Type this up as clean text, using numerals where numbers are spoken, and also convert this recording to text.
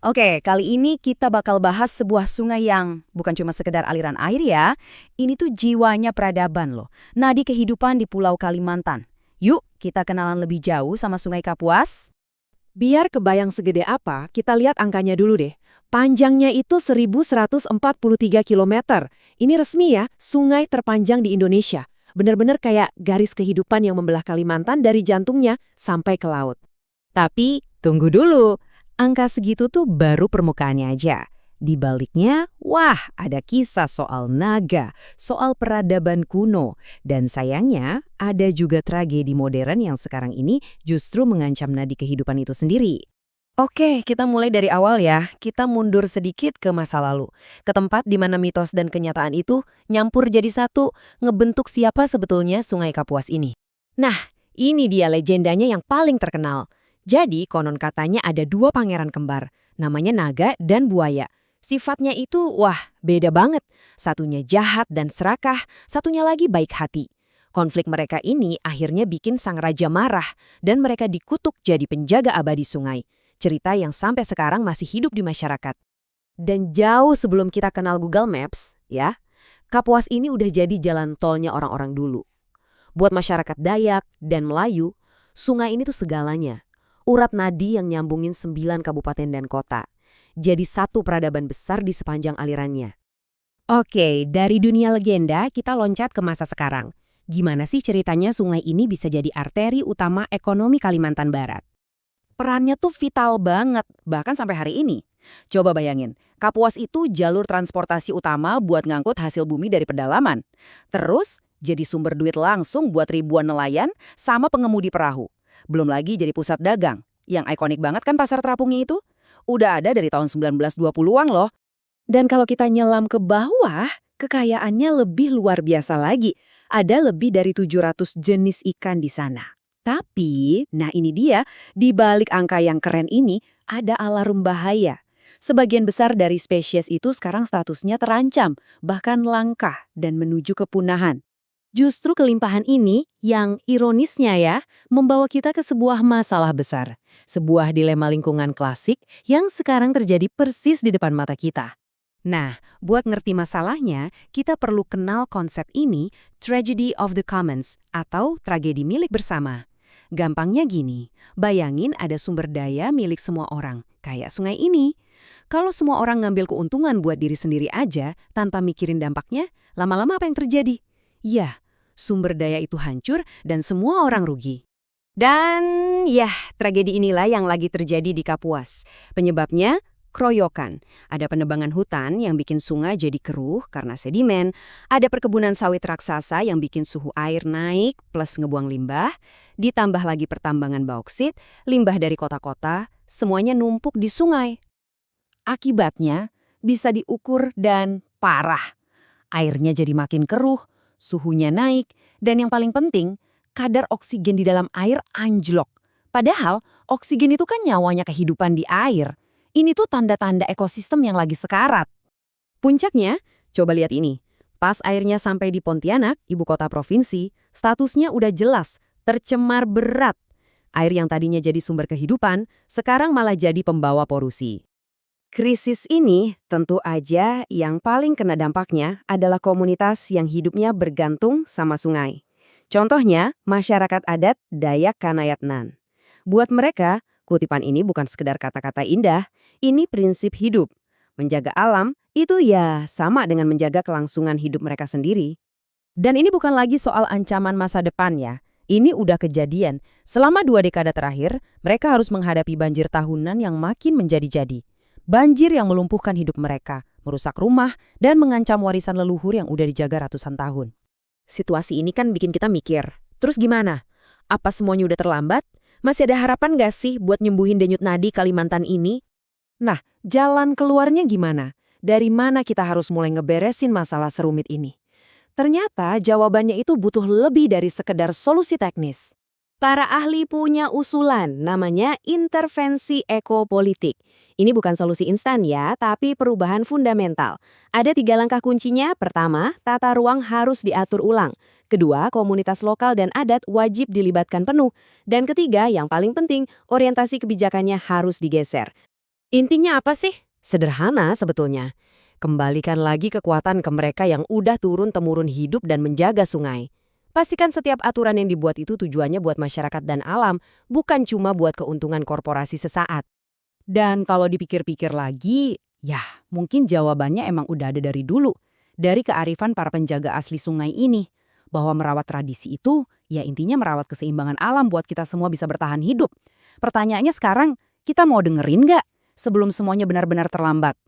Oke, kali ini kita bakal bahas sebuah sungai yang bukan cuma sekedar aliran air ya. Ini tuh jiwanya peradaban loh. Nadi kehidupan di Pulau Kalimantan. Yuk, kita kenalan lebih jauh sama Sungai Kapuas. Biar kebayang segede apa, kita lihat angkanya dulu deh. Panjangnya itu 1.143 kilometer. Ini resmi ya, sungai terpanjang di Indonesia. Bener-bener kayak garis kehidupan yang membelah Kalimantan dari jantungnya sampai ke laut. Tapi, tunggu dulu. Angka segitu tuh baru permukaannya aja. Di baliknya, wah, ada kisah soal naga, soal peradaban kuno. Dan sayangnya, ada juga tragedi modern yang sekarang ini justru mengancam nadi kehidupan itu sendiri. Oke, kita mulai dari awal ya. Kita mundur sedikit ke masa lalu. Ke tempat di mana mitos dan kenyataan itu nyampur jadi satu, ngebentuk siapa sebetulnya Sungai Kapuas ini. Nah, ini dia legendanya yang paling terkenal. Jadi, konon katanya ada dua pangeran kembar, namanya Naga dan Buaya. Sifatnya itu, wah, beda banget. Satunya jahat dan serakah, satunya lagi baik hati. Konflik mereka ini akhirnya bikin sang raja marah, dan mereka dikutuk jadi penjaga abadi sungai. Cerita yang sampai sekarang masih hidup di masyarakat. Dan jauh sebelum kita kenal Google Maps, ya, Kapuas ini udah jadi jalan tolnya orang-orang dulu. Buat masyarakat Dayak dan Melayu, sungai ini tuh segalanya. Urap nadi yang nyambungin 9 kabupaten dan kota. Jadi satu peradaban besar di sepanjang alirannya. Oke, dari dunia legenda kita loncat ke masa sekarang. Gimana sih ceritanya sungai ini bisa jadi arteri utama ekonomi Kalimantan Barat? Perannya tuh vital banget, bahkan sampai hari ini. Coba bayangin, Kapuas itu jalur transportasi utama buat ngangkut hasil bumi dari pedalaman. Terus, jadi sumber duit langsung buat ribuan nelayan sama pengemudi perahu. Belum lagi jadi pusat dagang. Yang ikonik banget kan pasar terapungnya itu? Udah ada dari tahun 1920-an loh. Dan kalau kita nyelam ke bawah, kekayaannya lebih luar biasa lagi. Ada lebih dari 700 jenis ikan di sana. Tapi, nah ini dia, di balik angka yang keren ini, ada alarm bahaya. Sebagian besar dari spesies itu sekarang statusnya terancam, bahkan langka dan menuju kepunahan. Justru kelimpahan ini, yang ironisnya ya, membawa kita ke sebuah masalah besar. Sebuah dilema lingkungan klasik yang sekarang terjadi persis di depan mata kita. Nah, buat ngerti masalahnya, kita perlu kenal konsep ini, tragedy of the commons, atau tragedi milik bersama. Gampangnya gini, bayangin ada sumber daya milik semua orang, kayak sungai ini. Kalau semua orang ngambil keuntungan buat diri sendiri aja, tanpa mikirin dampaknya, lama-lama apa yang terjadi? Ya, sumber daya itu hancur dan semua orang rugi. Dan ya, tragedi inilah yang lagi terjadi di Kapuas. Penyebabnya keroyokan. Ada penebangan hutan yang bikin sungai jadi keruh karena sedimen. Ada perkebunan sawit raksasa yang bikin suhu air naik plus ngebuang limbah. Ditambah lagi pertambangan bauksit, limbah dari kota-kota, semuanya numpuk di sungai. Akibatnya bisa diukur dan parah. Airnya jadi makin keruh, suhunya naik, dan yang paling penting, kadar oksigen di dalam air anjlok. Padahal, oksigen itu kan nyawanya kehidupan di air. Ini tuh tanda-tanda ekosistem yang lagi sekarat. Puncaknya, coba lihat ini. Pas airnya sampai di Pontianak, ibu kota provinsi, statusnya udah jelas, tercemar berat. Air yang tadinya jadi sumber kehidupan, sekarang malah jadi pembawa polusi. Krisis ini tentu aja yang paling kena dampaknya adalah komunitas yang hidupnya bergantung sama sungai. Contohnya, masyarakat adat Dayak Kanayatnan. Buat mereka, kutipan ini bukan sekedar kata-kata indah, ini prinsip hidup. Menjaga alam itu ya sama dengan menjaga kelangsungan hidup mereka sendiri. Dan ini bukan lagi soal ancaman masa depan ya. Ini udah kejadian. Selama 2 dekade terakhir, mereka harus menghadapi banjir tahunan yang makin menjadi-jadi. Banjir yang melumpuhkan hidup mereka, merusak rumah, dan mengancam warisan leluhur yang udah dijaga ratusan tahun. Situasi ini kan bikin kita mikir, terus gimana? Apa semuanya udah terlambat? Masih ada harapan nggak sih buat nyembuhin denyut nadi Kalimantan ini? Nah, jalan keluarnya gimana? Dari mana kita harus mulai ngeberesin masalah serumit ini? Ternyata jawabannya itu butuh lebih dari sekedar solusi teknis. Para ahli punya usulan, namanya intervensi ekopolitik. Ini bukan solusi instan ya, tapi perubahan fundamental. Ada 3 langkah kuncinya. Pertama, tata ruang harus diatur ulang. Kedua, komunitas lokal dan adat wajib dilibatkan penuh. Dan ketiga, yang paling penting, orientasi kebijakannya harus digeser. Intinya apa sih? Sederhana sebetulnya. Kembalikan lagi kekuatan ke mereka yang udah turun-temurun hidup dan menjaga sungai. Pastikan setiap aturan yang dibuat itu tujuannya buat masyarakat dan alam, bukan cuma buat keuntungan korporasi sesaat. Dan kalau dipikir-pikir lagi, ya mungkin jawabannya emang udah ada dari dulu. Dari kearifan para penjaga asli sungai ini. Bahwa merawat tradisi itu, ya intinya merawat keseimbangan alam buat kita semua bisa bertahan hidup. Pertanyaannya sekarang, kita mau dengerin nggak? Sebelum semuanya benar-benar terlambat.